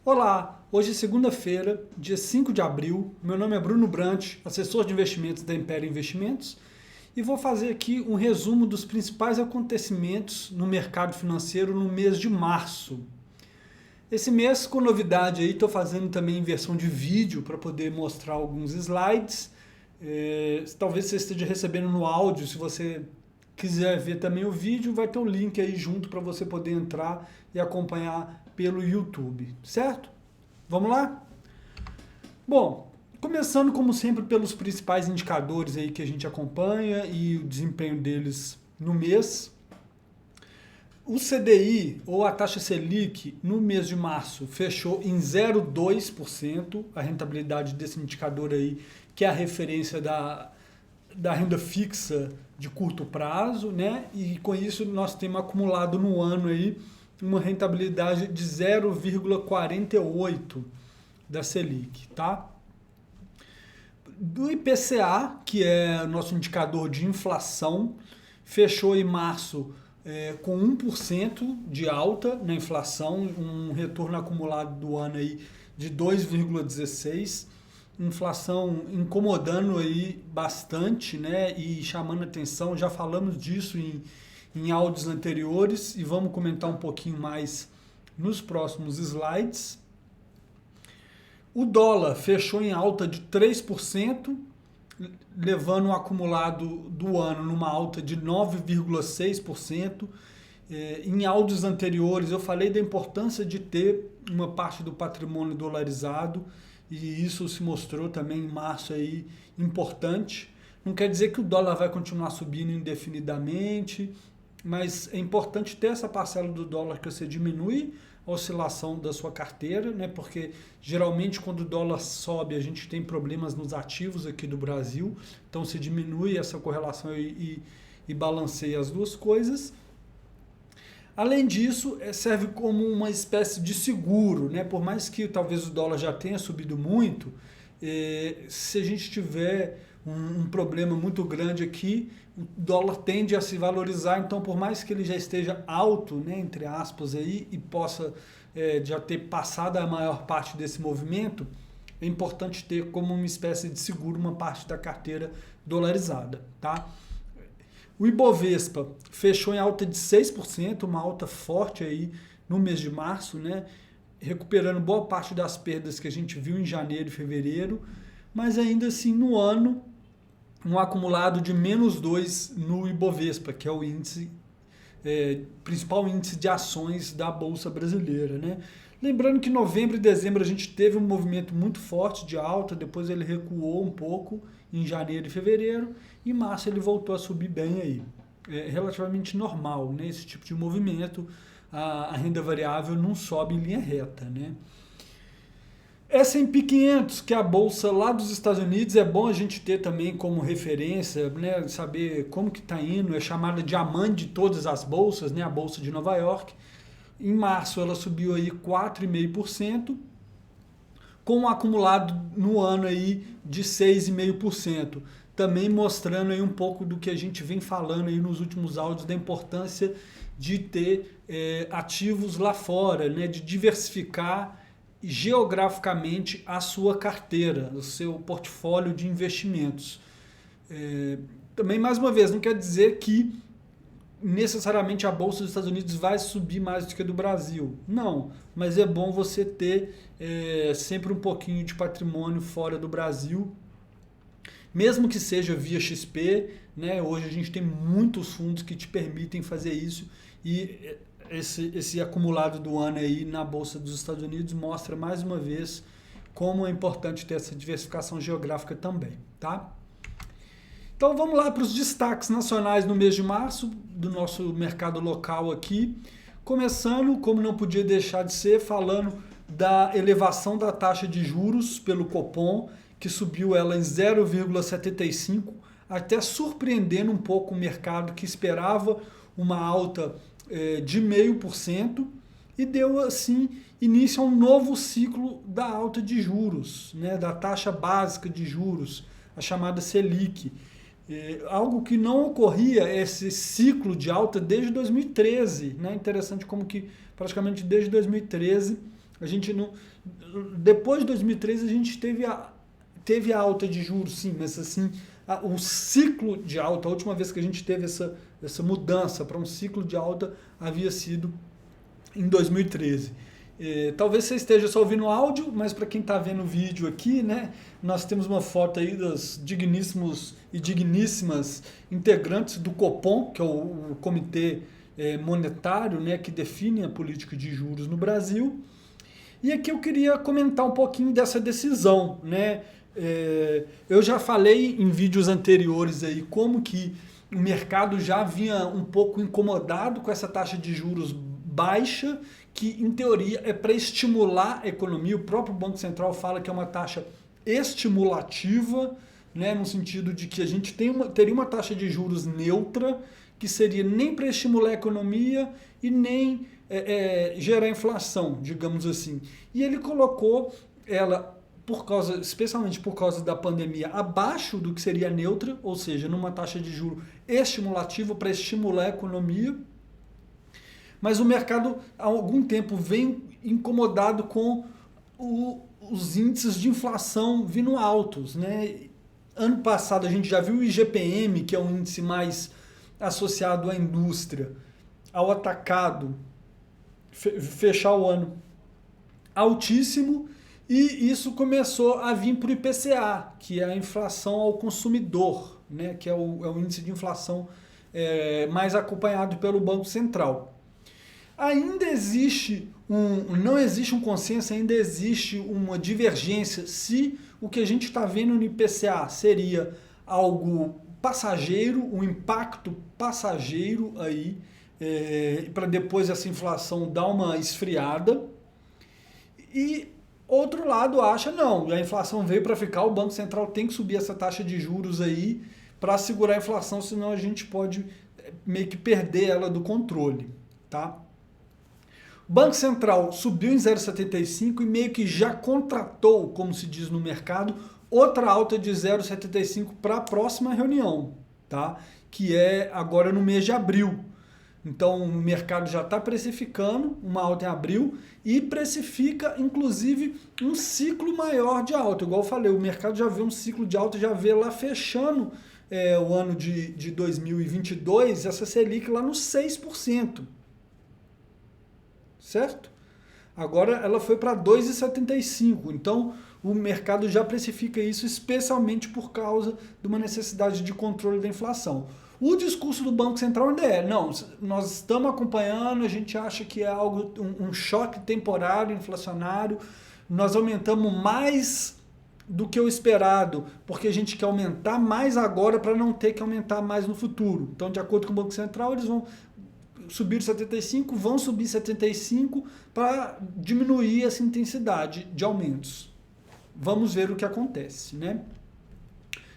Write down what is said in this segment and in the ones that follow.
Olá, hoje é segunda-feira, dia 5 de abril. Meu nome é Bruno Brant, assessor de investimentos da Império Investimentos, e vou fazer aqui um resumo dos principais acontecimentos no mercado financeiro no mês de março. Esse mês, com novidade aí, estou fazendo também em versão de vídeo para poder mostrar alguns slides. Talvez você esteja recebendo no áudio, se você quiser ver também o vídeo, vai ter um link aí junto para você poder entrar e acompanhar pelo YouTube, certo? Vamos lá? Bom, começando como sempre pelos principais indicadores aí que a gente acompanha e o desempenho deles no mês. O CDI, ou a taxa Selic, no mês de março fechou em 0,2%, a rentabilidade desse indicador aí, que é a referência da renda fixa de curto prazo, né? E com isso nós temos acumulado no ano aí uma rentabilidade de 0,48 da Selic, tá? Do IPCA, que é o nosso indicador de inflação, fechou em março com 1% de alta na inflação, um retorno acumulado do ano aí de 2,16%. Inflação incomodando aí bastante, né, e chamando atenção, já falamos disso em áudios anteriores e vamos comentar um pouquinho mais nos próximos slides. O dólar fechou em alta de 3%, levando o acumulado do ano numa alta de 9,6%. Em áudios anteriores eu falei da importância de ter uma parte do patrimônio dolarizado e isso se mostrou também em março aí importante. Não quer dizer que o dólar vai continuar subindo indefinidamente, mas é importante ter essa parcela do dólar que você diminui a oscilação da sua carteira, né? Porque geralmente quando o dólar sobe a gente tem problemas nos ativos aqui do Brasil, então se diminui essa correlação e balanceia as duas coisas. Além disso, serve como uma espécie de seguro, né? Por mais que talvez o dólar já tenha subido muito, se a gente tiver um problema muito grande aqui, o dólar tende a se valorizar, então por mais que ele já esteja alto, né, entre aspas, aí, e possa já ter passado a maior parte desse movimento, é importante ter como uma espécie de seguro uma parte da carteira dolarizada, tá? O Ibovespa fechou em alta de 6%, uma alta forte aí no mês de março, né? Recuperando boa parte das perdas que a gente viu em janeiro e fevereiro, mas ainda assim no ano, um acumulado de -2 no Ibovespa, que é o índice, principal índice de ações da Bolsa Brasileira, né? Lembrando que em novembro e dezembro a gente teve um movimento muito forte de alta, depois ele recuou um pouco em janeiro e fevereiro, e em março ele voltou a subir bem aí. É relativamente normal, né? Esse tipo de movimento, a renda variável não sobe em linha reta, né? S&P 500, que é a bolsa lá dos Estados Unidos, é bom a gente ter também como referência, né, saber como que está indo, é chamada de a mãe de todas as bolsas, né, a bolsa de Nova York. Em março ela subiu aí 4,5%, com um acumulado no ano aí de 6,5%, também mostrando aí um pouco do que a gente vem falando aí nos últimos áudios da importância de ter ativos lá fora, né, de diversificar geograficamente a sua carteira, o seu portfólio de investimentos. Também, mais uma vez, não quer dizer que necessariamente a Bolsa dos Estados Unidos vai subir mais do que a do Brasil. Não, mas é bom você ter sempre um pouquinho de patrimônio fora do Brasil, mesmo que seja via XP, né? Hoje a gente tem muitos fundos que te permitem fazer isso e esse acumulado do ano aí na Bolsa dos Estados Unidos mostra mais uma vez como é importante ter essa diversificação geográfica também, tá? Então vamos lá para os destaques nacionais no mês de março do nosso mercado local aqui, começando, como não podia deixar de ser, falando da elevação da taxa de juros pelo Copom, que subiu ela em 0,75, até surpreendendo um pouco o mercado que esperava uma alta de 0,5% e deu assim início a um novo ciclo da alta de juros, né, da taxa básica de juros, a chamada Selic. Algo que não ocorria esse ciclo de alta desde 2013. Né? Interessante como que praticamente desde 2013 A gente não, depois de 2013 a gente teve a alta de juros, sim, mas assim, o ciclo de alta, a última vez que a gente teve essa mudança para um ciclo de alta havia sido em 2013. Talvez você esteja só ouvindo áudio, mas para quem está vendo o vídeo aqui, né, nós temos uma foto aí das digníssimos e digníssimas integrantes do Copom, que é o Comitê Monetário, né, que define a política de juros no Brasil. E aqui eu queria comentar um pouquinho dessa decisão, né? Eu já falei em vídeos anteriores aí como que o mercado já vinha um pouco incomodado com essa taxa de juros baixa, que em teoria é para estimular a economia. O próprio Banco Central fala que é uma taxa estimulativa, né, no sentido de que a gente teria uma taxa de juros neutra, que seria nem para estimular a economia e nem gerar inflação, digamos assim. E ele colocou ela, especialmente por causa da pandemia, abaixo do que seria neutra, ou seja, numa taxa de juros estimulativa para estimular a economia. Mas o mercado há algum tempo vem incomodado com os índices de inflação vindo altos, né? Ano passado a gente já viu o IGPM, que é um índice mais associado à indústria, ao atacado, fechar o ano altíssimo, e isso começou a vir para o IPCA, que é a inflação ao consumidor, né? Que é o índice de inflação mais acompanhado pelo Banco Central. Ainda existe não existe um consenso, ainda existe uma divergência se o que a gente está vendo no IPCA seria algo passageiro, um impacto passageiro aí, para depois essa inflação dar uma esfriada. E outro lado acha, não, a inflação veio para ficar, o Banco Central tem que subir essa taxa de juros aí para segurar a inflação, senão a gente pode meio que perder ela do controle, tá? O Banco Central subiu em 0,75 e meio que já contratou, como se diz no mercado, outra alta de 0,75 para a próxima reunião, tá? Que é agora no mês de abril. Então o mercado já está precificando uma alta em abril e precifica inclusive um ciclo maior de alta. Igual eu falei, o mercado já vê um ciclo de alta, já vê lá fechando o ano de 2022, essa Selic lá nos 6%. Certo? Agora ela foi para 2,75. Então o mercado já precifica isso, especialmente por causa de uma necessidade de controle da inflação. O discurso do Banco Central ainda não, nós estamos acompanhando, a gente acha que é algo, um choque temporário, inflacionário, nós aumentamos mais do que o esperado, porque a gente quer aumentar mais agora para não ter que aumentar mais no futuro. Então, de acordo com o Banco Central, eles vão subir 75, vão subir 75 para diminuir essa intensidade de aumentos. Vamos ver o que acontece, né?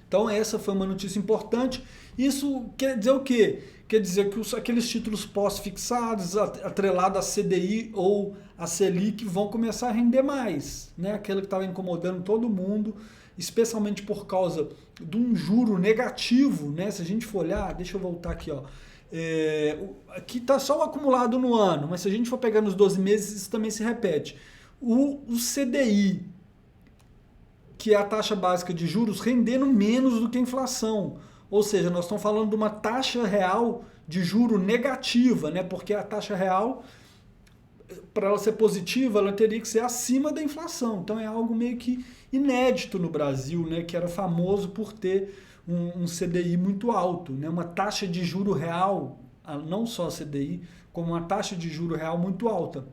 Então essa foi uma notícia importante. Isso quer dizer o quê? Quer dizer que aqueles títulos pós-fixados, atrelados à CDI ou à Selic, vão começar a render mais, né? Aquele que estava incomodando todo mundo, especialmente por causa de um juro negativo, né? Se a gente for olhar, deixa eu voltar aqui, ó. Aqui está só o acumulado no ano, mas se a gente for pegar nos 12 meses, isso também se repete. O CDI, que é a taxa básica de juros, rendendo menos do que a inflação. Ou seja, nós estamos falando de uma taxa real de juro negativa, né? Porque a taxa real, para ela ser positiva, ela teria que ser acima da inflação. Então é algo meio que inédito no Brasil, né? Que era famoso por ter um CDI muito alto, né? Uma taxa de juro real, não só a CDI, como uma taxa de juro real muito alta.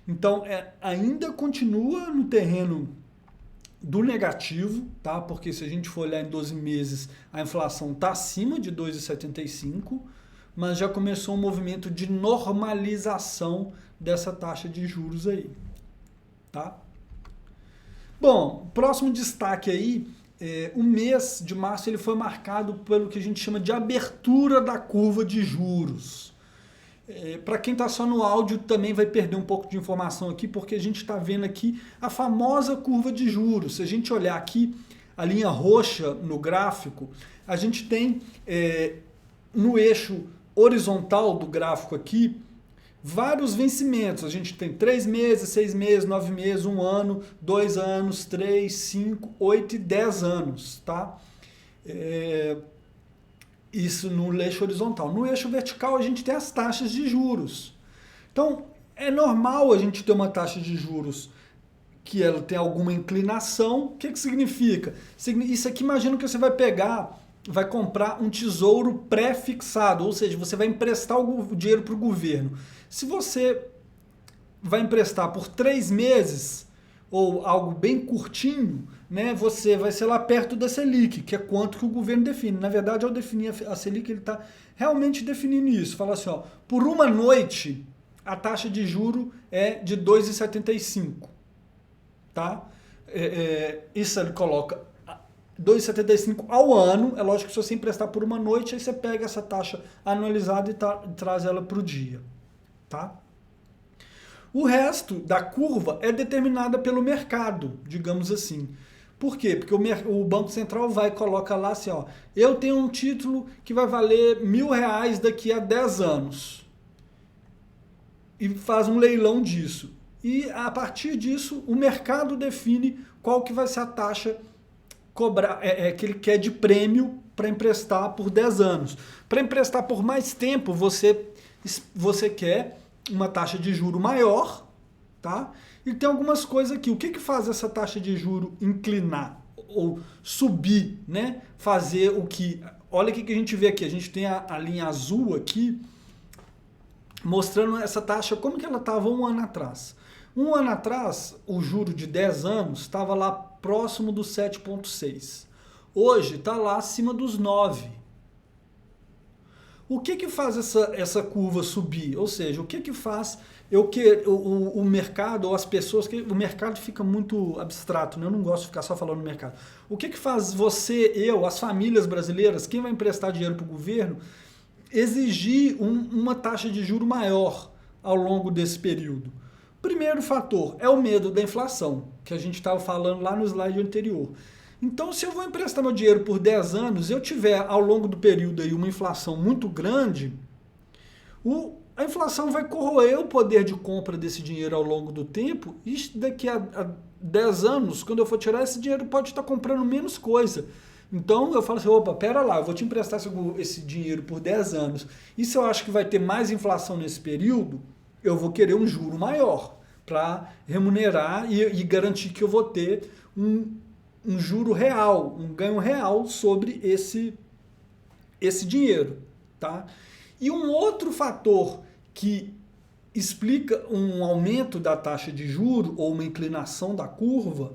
Então, ainda continua no terreno do negativo, tá? Porque se a gente for olhar em 12 meses, a inflação está acima de 2,75, mas já começou um movimento de normalização dessa taxa de juros aí, tá? Bom, próximo destaque aí, o mês de março ele foi marcado pelo que a gente chama de abertura da curva de juros. Para quem está só no áudio também vai perder um pouco de informação aqui, porque a gente está vendo aqui a famosa curva de juros. Se a gente olhar aqui a linha roxa no gráfico, a gente tem no eixo horizontal do gráfico aqui, vários vencimentos. A gente tem 3 meses, 6 meses, 9 meses, 1 ano, 2 anos, 3, 5, 8 e 10 anos, tá? Isso no eixo horizontal. No eixo vertical a gente tem as taxas de juros. Então, é normal a gente ter uma taxa de juros que ela tem alguma inclinação. O que significa? Isso aqui, imagina que você vai comprar um tesouro pré-fixado, ou seja, você vai emprestar o dinheiro para o governo. Se você vai emprestar por 3 meses, ou algo bem curtinho, né, você vai ser lá perto da Selic, que é quanto que o governo define. Na verdade, ao definir a Selic, ele está realmente definindo isso. Fala assim, ó, por uma noite, a taxa de juro é de 2,75. Tá? Isso ele coloca 2,75 ao ano. É lógico que se você emprestar por uma noite, aí você pega essa taxa anualizada e traz ela para o dia. Tá? O resto da curva é determinada pelo mercado, digamos assim. Por quê? Porque o Banco Central vai e coloca lá assim, ó, eu tenho um título que vai valer R$1.000 daqui a 10 anos. E faz um leilão disso. E a partir disso, o mercado define qual que vai ser a taxa que ele quer de prêmio para emprestar por 10 anos. Para emprestar por mais tempo, você quer uma taxa de juro maior, tá? E tem algumas coisas aqui. O que faz essa taxa de juro inclinar ou subir, né? Fazer o que... Olha o que a gente vê aqui. A gente tem a linha azul aqui, mostrando essa taxa, como que ela estava um ano atrás. Um ano atrás, o juro de 10 anos estava lá próximo dos 7,6. Hoje está lá acima dos 9. O que faz essa curva subir? Ou seja, o que faz o mercado ou as pessoas... O mercado fica muito abstrato, né? Eu não gosto de ficar só falando do mercado. O que faz você, as famílias brasileiras, quem vai emprestar dinheiro para o governo, exigir uma taxa de juro maior ao longo desse período? Primeiro fator é o medo da inflação, que a gente estava falando lá no slide anterior. Então, se eu vou emprestar meu dinheiro por 10 anos, eu tiver ao longo do período aí uma inflação muito grande, a inflação vai corroer o poder de compra desse dinheiro ao longo do tempo, e daqui a 10 anos, quando eu for tirar esse dinheiro, pode estar comprando menos coisa. Então eu falo assim, opa, pera lá, eu vou te emprestar esse dinheiro por 10 anos, e se eu acho que vai ter mais inflação nesse período, eu vou querer um juro maior para remunerar e garantir que eu vou ter um juro real, um ganho real sobre esse dinheiro. Tá? E um outro fator que explica um aumento da taxa de juro ou uma inclinação da curva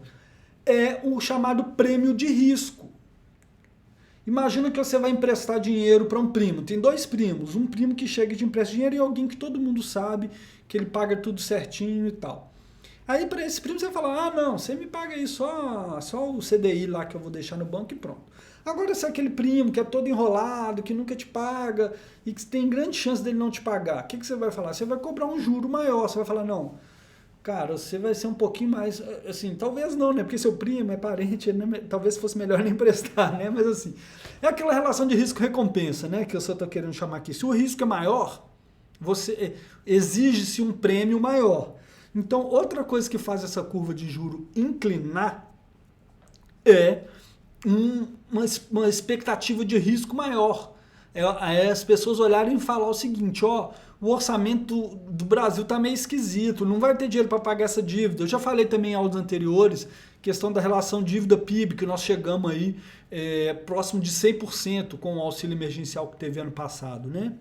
é o chamado prêmio de risco. Imagina que você vai emprestar dinheiro para um primo. Tem 2 primos. Um primo que chega e te empresta dinheiro e alguém que todo mundo sabe que ele paga tudo certinho e tal. Aí para esse primo você vai falar, ah não, você me paga aí só o CDI lá que eu vou deixar no banco e pronto. Agora se é aquele primo que é todo enrolado, que nunca te paga e que tem grande chance dele não te pagar, o que você vai falar? Você vai cobrar um juro maior, você vai falar, não, cara, você vai ser um pouquinho mais, assim, talvez não, né? Porque seu primo é parente, né? Talvez fosse melhor nem emprestar, né? Mas assim, é aquela relação de risco-recompensa, né? Que eu só estou querendo chamar aqui. Se o risco é maior, exige-se um prêmio maior. Então, outra coisa que faz essa curva de juro inclinar é uma expectativa de risco maior. É as pessoas olharem e falar o seguinte, ó, o orçamento do Brasil está meio esquisito, não vai ter dinheiro para pagar essa dívida. Eu já falei também em áudios anteriores, questão da relação dívida-PIB, que nós chegamos aí próximo de 100% com o auxílio emergencial que teve ano passado, né?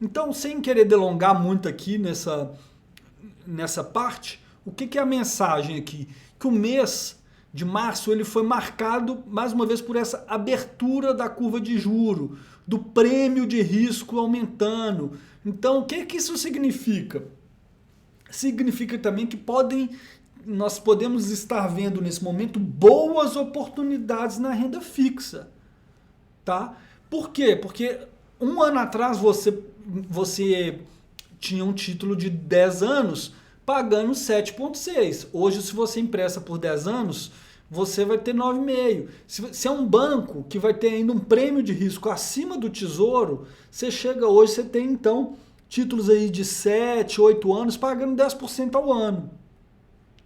Então, sem querer delongar muito aqui nessa parte, o que é a mensagem aqui? Que o mês de março ele foi marcado, mais uma vez, por essa abertura da curva de juro, do prêmio de risco aumentando. Então, o que isso significa? Significa também que nós podemos estar vendo nesse momento boas oportunidades na renda fixa. Tá? Por quê? Porque um ano atrás você tinha um título de 10 anos pagando 7,6. Hoje, se você empresta por 10 anos, você vai ter 9,5. Se é um banco que vai ter ainda um prêmio de risco acima do Tesouro, você chega hoje, você tem então títulos aí de 7, 8 anos pagando 10% ao ano,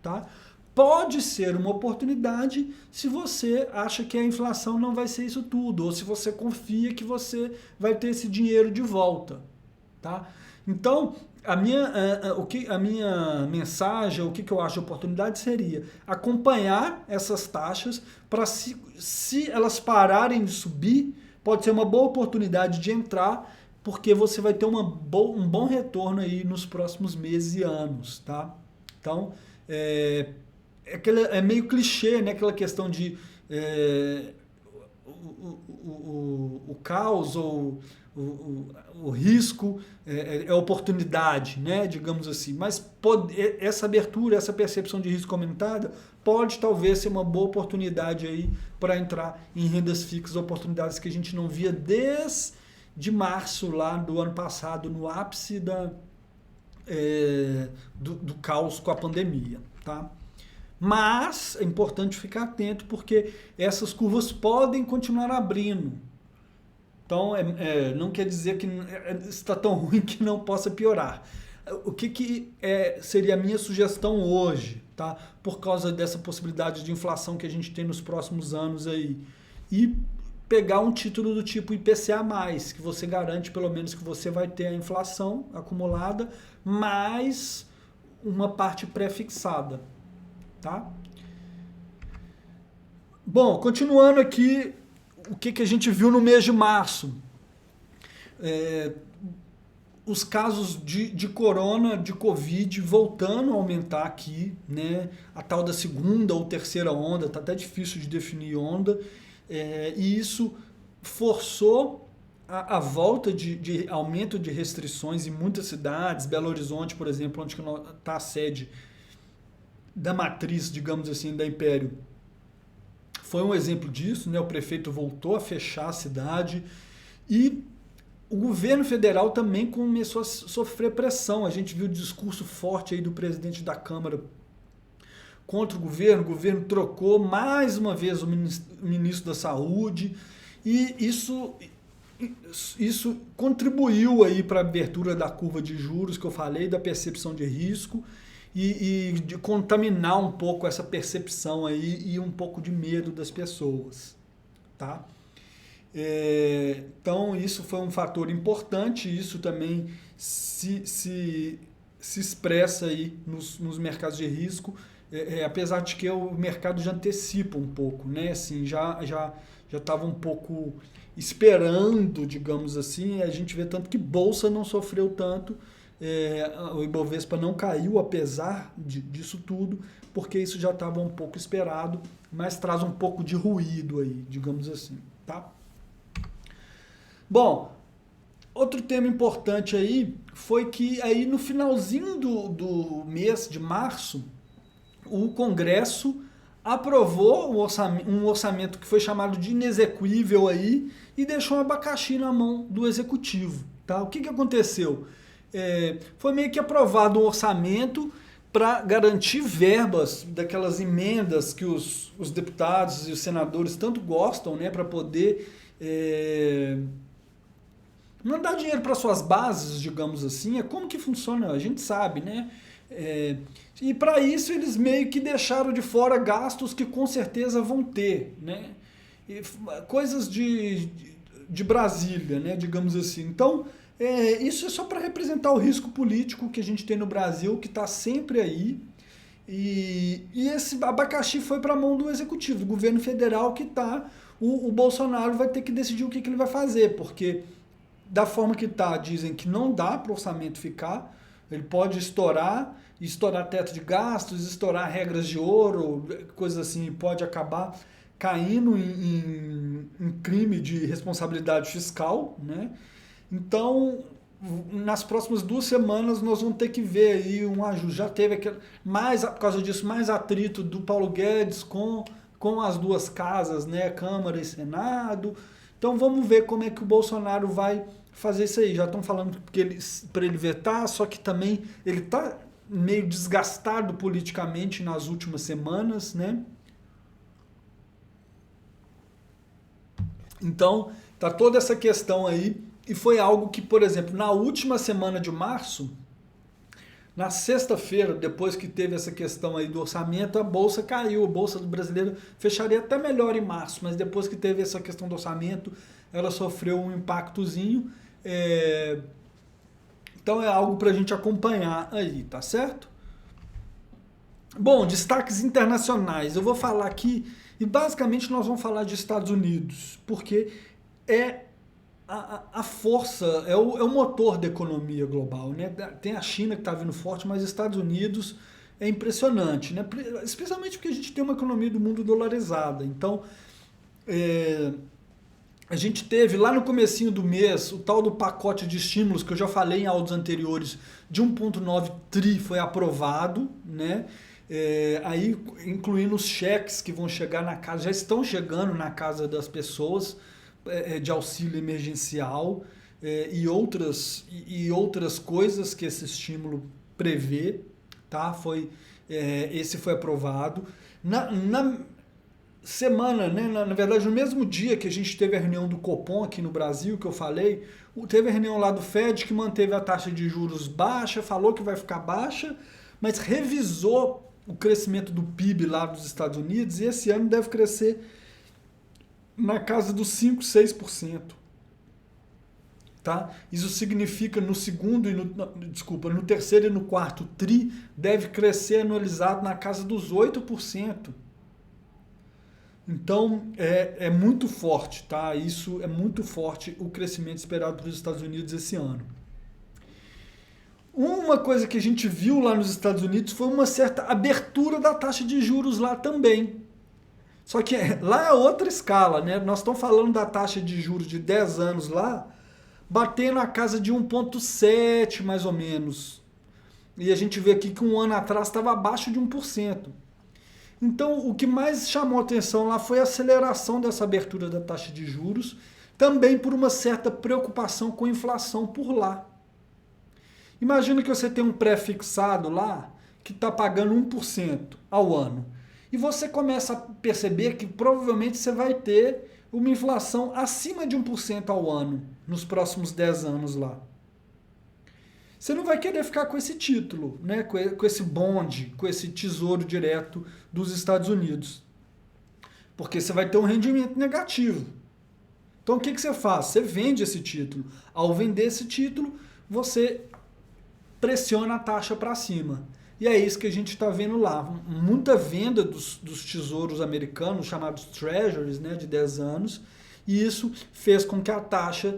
tá? Pode ser uma oportunidade se você acha que a inflação não vai ser isso tudo, ou se você confia que você vai ter esse dinheiro de volta, tá? Então, a minha mensagem, o que eu acho de oportunidade seria acompanhar essas taxas para se elas pararem de subir, pode ser uma boa oportunidade de entrar, porque você vai ter um bom retorno aí nos próximos meses e anos, tá? Então, é meio clichê, né? Aquela questão de o caos ou o risco é oportunidade, né? Digamos assim. Mas essa abertura, essa percepção de risco aumentada pode talvez ser uma boa oportunidade aí para entrar em rendas fixas, oportunidades que a gente não via desde março lá do ano passado, no ápice do caos com a pandemia, tá? Mas é importante ficar atento porque essas curvas podem continuar abrindo. Então, não quer dizer que está tão ruim que não possa piorar. O que seria a minha sugestão hoje, tá? Por causa dessa possibilidade de inflação que a gente tem nos próximos anos aí. E pegar um título do tipo IPCA+, que você garante pelo menos que você vai ter a inflação acumulada, mais uma parte pré-fixada. Tá? Bom, continuando aqui, o que a gente viu no mês de março? Os casos de corona, de Covid, voltando a aumentar aqui, né? A tal da segunda ou terceira onda, está até difícil de definir onda, e isso forçou a volta de aumento de restrições em muitas cidades. Belo Horizonte, por exemplo, onde está a sede da matriz, digamos assim, da Império, foi um exemplo disso, né? O prefeito voltou a fechar a cidade e o governo federal também começou a sofrer pressão. A gente viu o discurso forte aí do presidente da Câmara contra o governo trocou mais uma vez o ministro da Saúde e isso contribuiu aí para a abertura da curva de juros que eu falei, da percepção de risco, e de contaminar um pouco essa percepção aí e um pouco de medo das pessoas, tá? Então isso foi um fator importante, isso também se expressa aí nos mercados de risco, apesar de que o mercado já antecipa um pouco, né? Assim, já estava um pouco esperando, digamos assim. A gente vê tanto que bolsa não sofreu tanto, o Ibovespa não caiu apesar disso tudo, porque isso já estava um pouco esperado, mas traz um pouco de ruído aí, digamos assim, tá? Bom, outro tema importante aí foi que aí no finalzinho do mês de março, o Congresso aprovou um orçamento que foi chamado de inexequível aí e deixou um abacaxi na mão do Executivo, tá? O que aconteceu? Foi meio que aprovado um orçamento para garantir verbas daquelas emendas que os deputados e os senadores tanto gostam, né, para poder mandar dinheiro para suas bases, digamos assim. Como que funciona, a gente sabe, né? E para isso eles meio que deixaram de fora gastos que com certeza vão ter, né? Coisas de Brasília, né, digamos assim. Então, isso é só para representar o risco político que a gente tem no Brasil, que está sempre aí. E esse abacaxi foi para a mão do Executivo, do governo federal, que está. O Bolsonaro vai ter que decidir o que ele vai fazer, porque da forma que está, dizem que não dá para o orçamento ficar. Ele pode estourar teto de gastos, estourar regras de ouro, coisas assim, pode acabar caindo em crime de responsabilidade fiscal, né? Então, nas próximas 2 semanas nós vamos ter que ver aí um ajuste. Já teve por causa disso, mais atrito do Paulo Guedes com as duas casas, né? Câmara e Senado. Então vamos ver como é que o Bolsonaro vai fazer isso aí. Já estão falando para ele vetar, só que também ele está meio desgastado politicamente nas últimas semanas, né? Então, tá toda essa questão aí E foi algo que, por exemplo, na última semana de março, na sexta-feira, depois que teve essa questão aí do orçamento, a bolsa caiu, a bolsa do brasileiro fecharia até melhor em março, mas depois que teve essa questão do orçamento, ela sofreu um impactozinho. Então é algo para a gente acompanhar aí, tá certo? Bom, destaques internacionais. Eu vou falar aqui, e basicamente nós vamos falar de Estados Unidos, porque é a força, é o motor da economia global, né? Tem a China que está vindo forte, mas os Estados Unidos é impressionante, né? Especialmente porque a gente tem uma economia do mundo dolarizada. Então, a gente teve lá no comecinho do mês o tal do pacote de estímulos que eu já falei em áudios anteriores, de 1,9 tri foi aprovado, né? Aí incluindo os cheques que vão chegar na casa, já estão chegando na casa das pessoas, de auxílio emergencial, e outras coisas que esse estímulo prevê, tá? Esse foi aprovado. Na semana, né? Na verdade, no mesmo dia que a gente teve a reunião do Copom aqui no Brasil, que eu falei, teve a reunião lá do Fed que manteve a taxa de juros baixa, falou que vai ficar baixa, mas revisou o crescimento do PIB lá dos Estados Unidos, e esse ano deve crescer na casa dos 5, 6%. Tá? Isso significa no terceiro e no quarto tri deve crescer anualizado na casa dos 8%. Então é muito forte, tá? Isso é muito forte, o crescimento esperado para os Estados Unidos esse ano. Uma coisa que a gente viu lá nos Estados Unidos foi uma certa abertura da taxa de juros lá também. Só que lá é outra escala, né? Nós estamos falando da taxa de juros de 10 anos lá, batendo a casa de 1,7 mais ou menos. E a gente vê aqui que um ano atrás estava abaixo de 1%. Então, o que mais chamou atenção lá foi a aceleração dessa abertura da taxa de juros, também por uma certa preocupação com a inflação por lá. Imagina que você tem um pré-fixado lá que está pagando 1% ao ano. E você começa a perceber que provavelmente você vai ter uma inflação acima de 1% ao ano nos próximos 10 anos lá. Você não vai querer ficar com esse título, né? Com esse bond, com esse tesouro direto dos Estados Unidos. Porque você vai ter um rendimento negativo. Então o que você faz? Você vende esse título. Ao vender esse título, você pressiona a taxa para cima. E é isso que a gente está vendo lá. Muita venda dos tesouros americanos, chamados treasuries, né, de 10 anos, e isso fez com que a taxa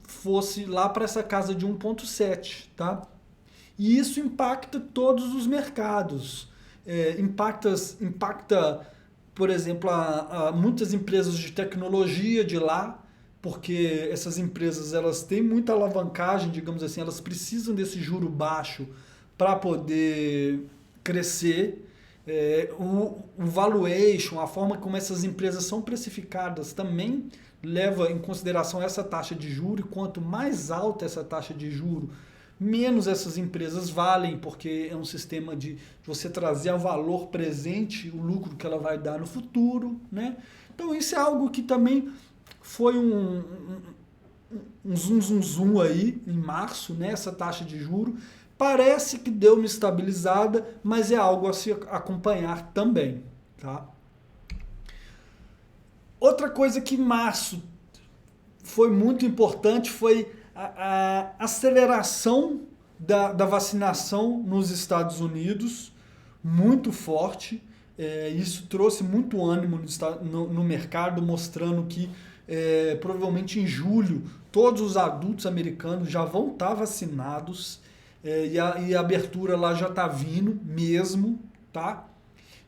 fosse lá para essa casa de 1,7. Tá? E isso impacta todos os mercados. Impacta, por exemplo, muitas empresas de tecnologia de lá, porque essas empresas elas têm muita alavancagem, digamos assim, elas precisam desse juro baixo para poder crescer. O valuation, a forma como essas empresas são precificadas também leva em consideração essa taxa de juro, e quanto mais alta essa taxa de juro, menos essas empresas valem, porque é um sistema de você trazer ao valor presente o lucro que ela vai dar no futuro, né? Então isso é algo que também foi um zoom aí em março, né? Essa taxa de juro parece que deu uma estabilizada, mas é algo a se acompanhar também, tá? Outra coisa que em março foi muito importante foi a aceleração da vacinação nos Estados Unidos, muito forte. Isso trouxe muito ânimo no mercado, mostrando que provavelmente em julho todos os adultos americanos já vão estar vacinados. E a abertura lá já está vindo mesmo, tá?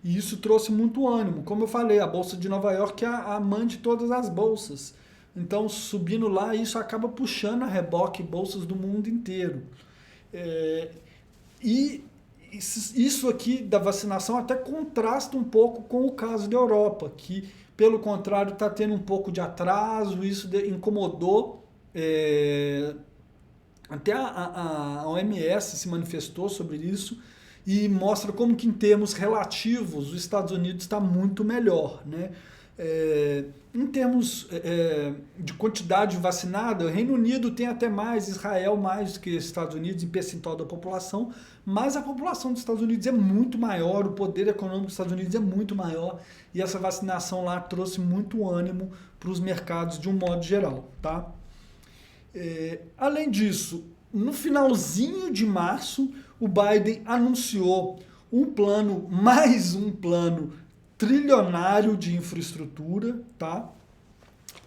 E isso trouxe muito ânimo. Como eu falei, a Bolsa de Nova York é a mãe de todas as bolsas. Então, subindo lá, isso acaba puxando a reboque bolsas do mundo inteiro. E isso aqui da vacinação até contrasta um pouco com o caso da Europa, que, pelo contrário, está tendo um pouco de atraso. Isso incomodou... Até a OMS se manifestou sobre isso e mostra como que em termos relativos os Estados Unidos está muito melhor, né? Em termos de quantidade vacinada, o Reino Unido tem até mais, Israel mais do que os Estados Unidos em percentual da população, mas a população dos Estados Unidos é muito maior, o poder econômico dos Estados Unidos é muito maior e essa vacinação lá trouxe muito ânimo para os mercados de um modo geral. Tá? Além disso, no finalzinho de março, o Biden anunciou mais um plano trilionário de infraestrutura, tá?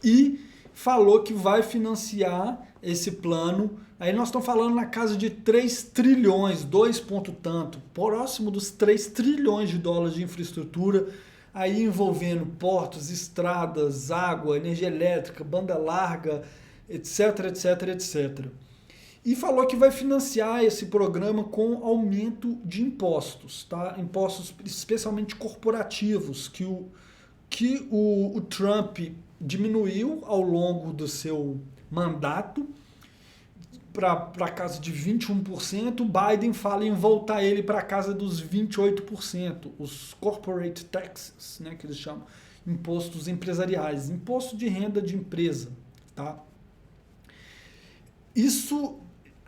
E falou que vai financiar esse plano. Aí nós estamos falando na casa de 3 trilhões, 2 ponto tanto, próximo dos 3 trilhões de dólares de infraestrutura, aí envolvendo portos, estradas, água, energia elétrica, banda larga, etc, etc, etc. E falou que vai financiar esse programa com aumento de impostos, tá? Impostos especialmente corporativos, que o Trump diminuiu ao longo do seu mandato para casa de 21%, o Biden fala em voltar ele para casa dos 28%, os corporate taxes, né, que eles chamam, impostos empresariais, imposto de renda de empresa, tá? Isso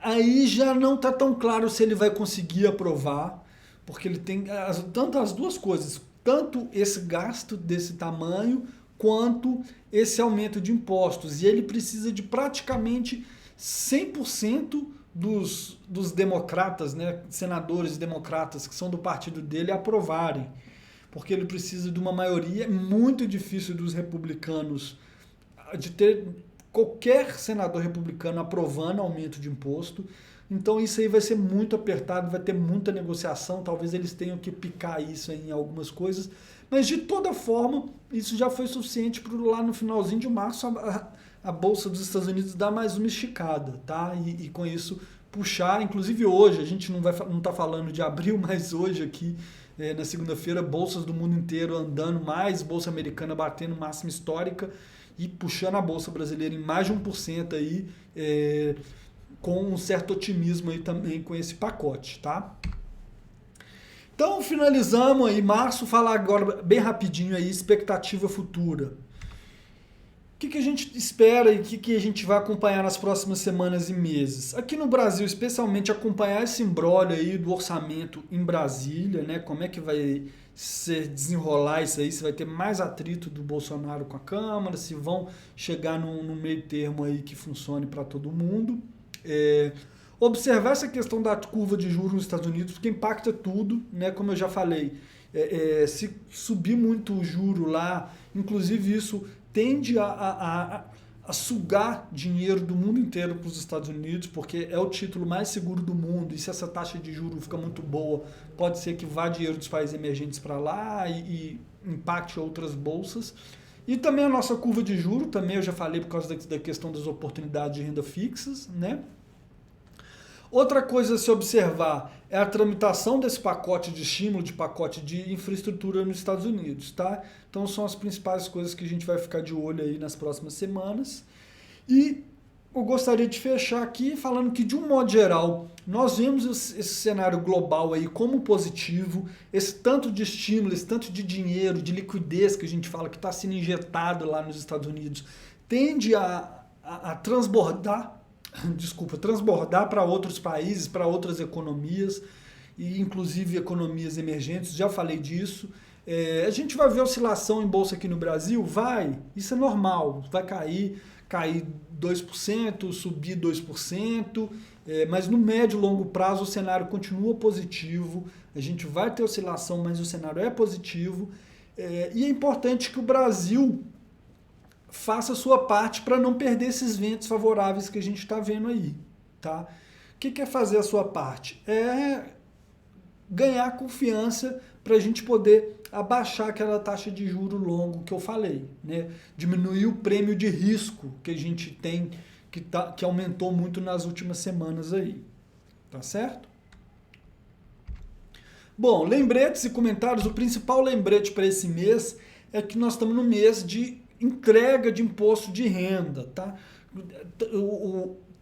aí já não está tão claro se ele vai conseguir aprovar, porque ele tem tanto as duas coisas, tanto esse gasto desse tamanho, quanto esse aumento de impostos. E ele precisa de praticamente 100% dos democratas, né, senadores democratas que são do partido dele, aprovarem. Porque ele precisa de uma maioria muito difícil dos republicanos, de ter qualquer senador republicano aprovando aumento de imposto. Então isso aí vai ser muito apertado, vai ter muita negociação, talvez eles tenham que picar isso em algumas coisas, mas de toda forma isso já foi suficiente para lá no finalzinho de março a Bolsa dos Estados Unidos dar mais uma esticada, tá? E com isso puxar, inclusive hoje, a gente não está falando de abril, mas hoje aqui na segunda-feira, bolsas do mundo inteiro andando mais, bolsa americana batendo máxima histórica, e puxando a Bolsa Brasileira em mais de 1% aí, com um certo otimismo aí também com esse pacote, tá? Então finalizamos aí março, falar agora bem rapidinho aí, expectativa futura. O que a gente espera e o que a gente vai acompanhar nas próximas semanas e meses? Aqui no Brasil, especialmente, acompanhar esse imbróglio aí do orçamento em Brasília, né? Como é que vai se desenrolar isso aí, se vai ter mais atrito do Bolsonaro com a Câmara, se vão chegar num meio termo aí que funcione para todo mundo. Observar essa questão da curva de juros nos Estados Unidos, porque impacta tudo, né? Como eu já falei, se subir muito o juro lá, inclusive isso tende a sugar dinheiro do mundo inteiro para os Estados Unidos, porque é o título mais seguro do mundo, e se essa taxa de juros fica muito boa, pode ser que vá dinheiro dos países emergentes para lá e impacte outras bolsas. E também a nossa curva de juros, também eu já falei por causa da questão das oportunidades de renda fixas, né? Outra coisa a se observar é a tramitação desse pacote de estímulo, de pacote de infraestrutura nos Estados Unidos, tá? Então são as principais coisas que a gente vai ficar de olho aí nas próximas semanas. E eu gostaria de fechar aqui falando que, de um modo geral, nós vemos esse cenário global aí como positivo, esse tanto de estímulo, esse tanto de dinheiro, de liquidez que a gente fala que está sendo injetado lá nos Estados Unidos, tende a transbordar para outros países, para outras economias, e inclusive economias emergentes, já falei disso. A gente vai ver oscilação em bolsa aqui no Brasil? Vai, isso é normal, vai cair 2%, subir 2%, mas no médio e longo prazo o cenário continua positivo, a gente vai ter oscilação, mas o cenário é positivo, e é importante que o Brasil faça a sua parte para não perder esses ventos favoráveis que a gente está vendo aí, tá? O que é fazer a sua parte? É ganhar confiança para a gente poder abaixar aquela taxa de juro longo que eu falei, né? Diminuir o prêmio de risco que a gente tem, que aumentou muito nas últimas semanas aí, tá certo? Bom, lembretes e comentários. O principal lembrete para esse mês é que nós estamos no mês de entrega de imposto de renda, tá?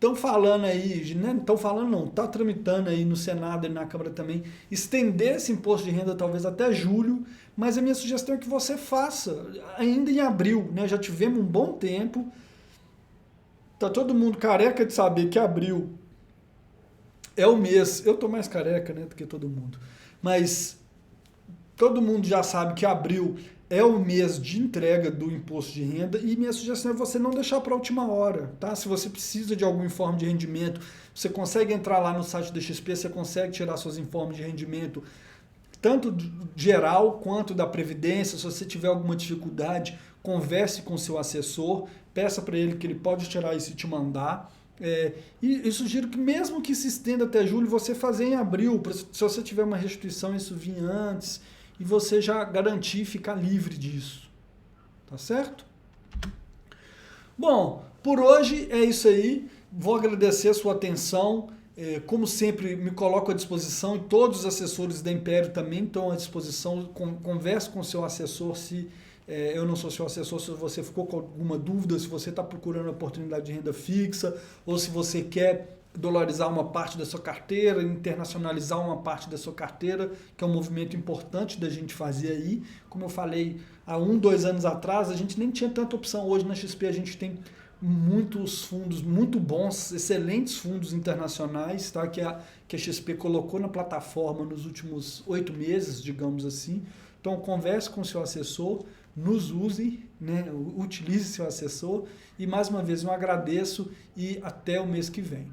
estão falando aí, né? Estão falando não, está tramitando aí no Senado e na Câmara também, estender esse imposto de renda talvez até julho, mas a minha sugestão é que você faça ainda em abril, né? Já tivemos um bom tempo, tá todo mundo careca de saber que abril é o mês, eu tô mais careca, né, do que todo mundo, mas todo mundo já sabe que abril é o mês de entrega do imposto de renda e minha sugestão é você não deixar para a última hora, tá? Se você precisa de algum informe de rendimento, você consegue entrar lá no site da XP, você consegue tirar seus informes de rendimento, tanto geral quanto da Previdência. Se você tiver alguma dificuldade, converse com seu assessor, peça para ele que ele pode tirar isso e te mandar. E sugiro que mesmo que se estenda até julho, você fazer em abril, se você tiver uma restituição, isso vir antes, e você já garantir ficar livre disso. Tá certo? Bom, por hoje é isso aí. Vou agradecer a sua atenção. Como sempre, me coloco à disposição e todos os assessores da Império também estão à disposição. Converse com o seu assessor se eu não sou seu assessor, se você ficou com alguma dúvida, se você está procurando oportunidade de renda fixa ou se você quer dolarizar uma parte da sua carteira, internacionalizar uma parte da sua carteira, que é um movimento importante da gente fazer aí. Como eu falei, há 2 anos atrás, a gente nem tinha tanta opção. Hoje na XP a gente tem muitos fundos muito bons, excelentes fundos internacionais, tá? que a XP colocou na plataforma nos últimos 8 meses, digamos assim. Então converse com o seu assessor, nos use, né? Utilize seu assessor e mais uma vez eu agradeço e até o mês que vem.